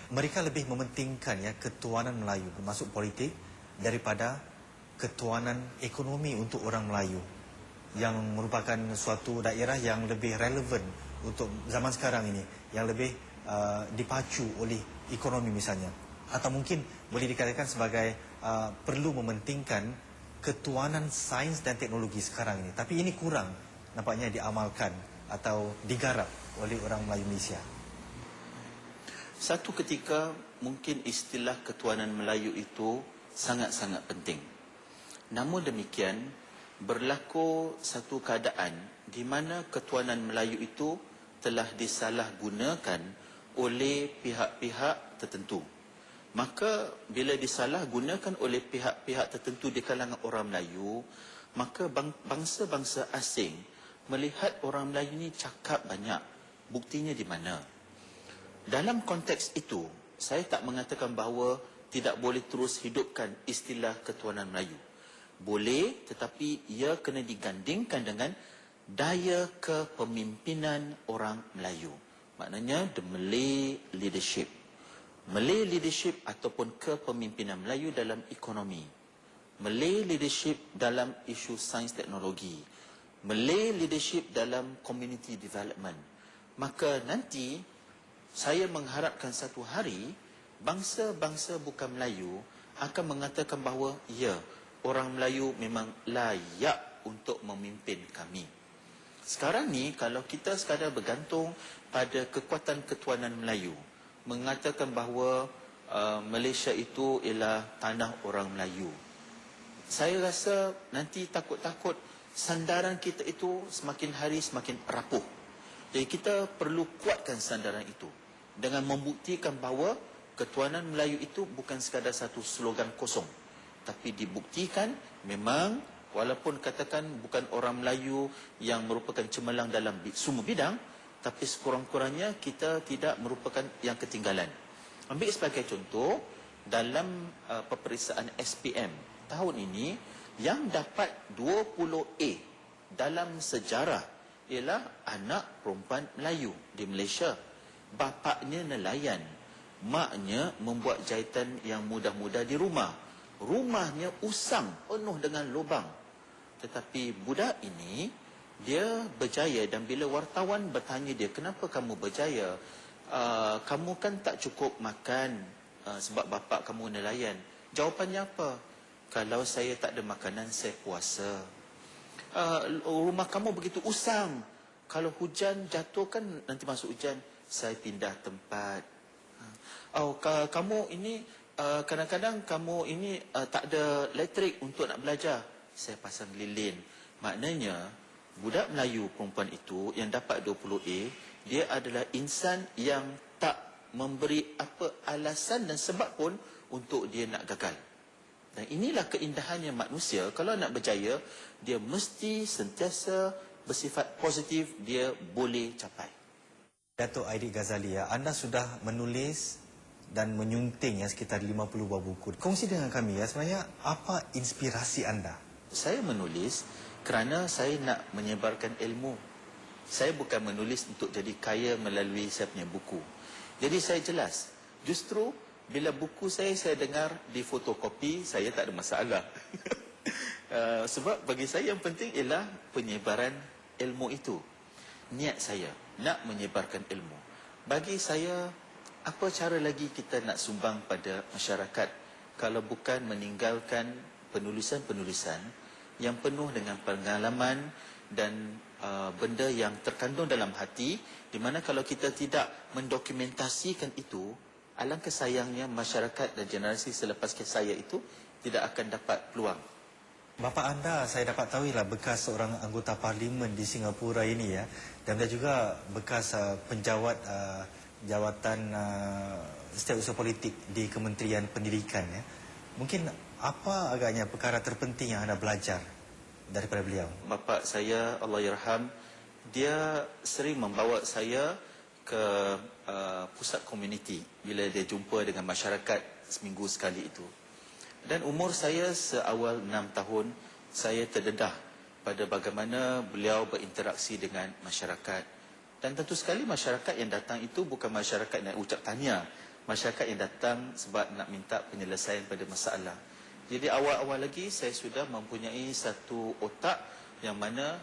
Mereka lebih mementingkan ya ketuanan Melayu termasuk politik daripada ketuanan ekonomi untuk orang Melayu, yang merupakan suatu daerah yang lebih relevan untuk zaman sekarang ini, yang lebih dipacu oleh ekonomi misalnya, atau mungkin boleh dikatakan sebagai perlu mementingkan ketuanan sains dan teknologi sekarang ini. Tapi ini kurang nampaknya diamalkan atau digarap oleh orang Melayu Malaysia. Satu ketika mungkin istilah ketuanan Melayu itu sangat-sangat penting. Namun demikian, berlaku satu keadaan di mana ketuanan Melayu itu telah disalahgunakan oleh pihak-pihak tertentu. Maka bila disalahgunakan oleh pihak-pihak tertentu di kalangan orang Melayu, maka bangsa-bangsa asing melihat orang Melayu ini cakap banyak. Buktinya di mana? Dalam konteks itu, saya tak mengatakan bahawa tidak boleh terus hidupkan istilah ketuanan Melayu. Boleh, tetapi ia kena digandingkan dengan daya kepemimpinan orang Melayu. Maknanya the Malay leadership. Malay leadership ataupun kepemimpinan Melayu dalam ekonomi. Malay leadership dalam isu sains teknologi. Malay leadership dalam community development. Maka nanti saya mengharapkan satu hari bangsa-bangsa bukan Melayu akan mengatakan bahawa ya, orang Melayu memang layak untuk memimpin kami. Sekarang ni kalau kita sekadar bergantung pada kekuatan ketuanan Melayu, mengatakan bahawa Malaysia itu ialah tanah orang Melayu, saya rasa nanti takut-takut sandaran kita itu semakin hari semakin rapuh. Jadi kita perlu kuatkan sandaran itu dengan membuktikan bahawa ketuanan Melayu itu bukan sekadar satu slogan kosong, tapi dibuktikan memang walaupun katakan bukan orang Melayu yang merupakan cemerlang dalam semua bidang, tapi sekurang-kurangnya kita tidak merupakan yang ketinggalan. Ambil sebagai contoh, dalam peperiksaan SPM tahun ini, yang dapat 20A dalam sejarah ialah anak perempuan Melayu di Malaysia. Bapaknya nelayan, maknya membuat jahitan yang mudah-mudah di rumah. Rumahnya usang, penuh dengan lubang. Tetapi budak ini, dia berjaya, dan bila wartawan bertanya dia, kenapa kamu berjaya? Kamu kan tak cukup makan sebab bapak kamu nelayan. Jawapannya apa? Kalau saya tak ada makanan, saya puasa. Rumah kamu begitu usang, kalau hujan jatuh kan nanti masuk hujan, saya pindah tempat. Kamu ini kadang-kadang kamu ini tak ada elektrik untuk nak belajar, saya pasang lilin. Maknanya budak Melayu perempuan itu yang dapat 20A, dia adalah insan yang tak memberi apa alasan dan sebab pun untuk dia nak gagal. Dan inilah keindahannya manusia. Kalau nak berjaya, dia mesti sentiasa bersifat positif, dia boleh capai. Datuk Aidil Ghazali, ya, anda sudah menulis dan menyunting ya sekitar 50 buah buku. Kongsi dengan kami ya, sebenarnya apa inspirasi anda? Saya menulis kerana saya nak menyebarkan ilmu. Saya bukan menulis untuk jadi kaya melalui saya punya buku. Jadi saya jelas, justru bila buku saya dengar di fotokopi, saya tak ada masalah. Sebab bagi saya yang penting ialah penyebaran ilmu itu. Niat saya nak menyebarkan ilmu. Bagi saya, apa cara lagi kita nak sumbang pada masyarakat kalau bukan meninggalkan penulisan-penulisan yang penuh dengan pengalaman dan benda yang terkandung dalam hati, di mana kalau kita tidak mendokumentasikan itu, alangkah sayangnya masyarakat dan generasi selepas saya itu tidak akan dapat peluang. Bapa anda, saya dapat tahu ialah bekas seorang anggota parlimen di Singapura ini ya, dan dia juga bekas penjawat jawatan setiausaha politik di Kementerian Pendidikan ya. Mungkin apa agaknya perkara terpenting yang anda belajar daripada beliau? Bapa saya, Allahyarham, dia sering membawa saya ke pusat komuniti bila dia jumpa dengan masyarakat seminggu sekali itu. Dan umur saya seawal 6 tahun, saya terdedah pada bagaimana beliau berinteraksi dengan masyarakat. Dan tentu sekali masyarakat yang datang itu bukan masyarakat yang ucap tahniah, masyarakat yang datang sebab nak minta penyelesaian pada masalah. Jadi awal-awal lagi saya sudah mempunyai satu otak yang mana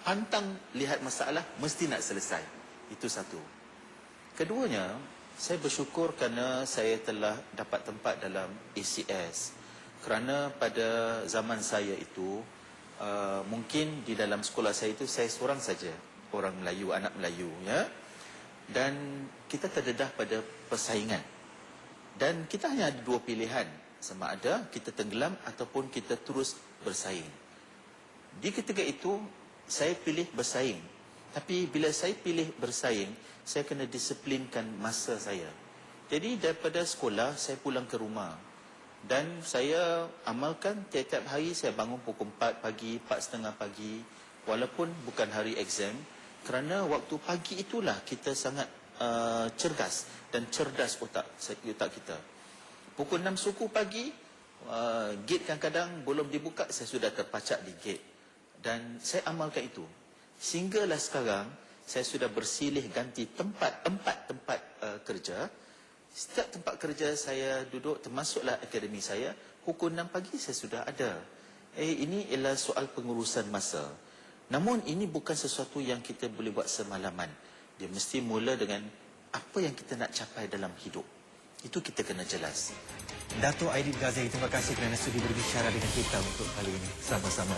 pantang lihat masalah mesti nak selesai. Itu satu. Keduanya, saya bersyukur kerana saya telah dapat tempat dalam ACS. Kerana pada zaman saya itu, mungkin di dalam sekolah saya itu saya seorang saja orang Melayu, anak Melayu, ya. Dan kita terdedah pada persaingan. Dan kita hanya ada dua pilihan, sama ada kita tenggelam ataupun kita terus bersaing. Di ketika itu saya pilih bersaing. Tapi bila saya pilih bersaing, saya kena disiplinkan masa saya. Jadi daripada sekolah saya pulang ke rumah. Dan saya amalkan tiap-tiap hari saya bangun pukul 4 pagi, 4:30 pagi, walaupun bukan hari exam, kerana waktu pagi itulah kita sangat cergas dan cerdas otak kita. Pukul 6 suku pagi, gate kadang-kadang belum dibuka, saya sudah terpacak di gate. Dan saya amalkan itu. Sehinggalah sekarang, saya sudah bersilih ganti tempat kerja. Setiap tempat kerja saya duduk, termasuklah akademi saya, pukul 6 pagi saya sudah ada. Ini ialah soal pengurusan masa. Namun ini bukan sesuatu yang kita boleh buat semalaman. Dia mesti mula dengan apa yang kita nak capai dalam hidup. Itu kita kena jelas. Dato' Aidit Ghazali, terima kasih kerana sudi berbicara dengan kita untuk kali ini. Sama-sama.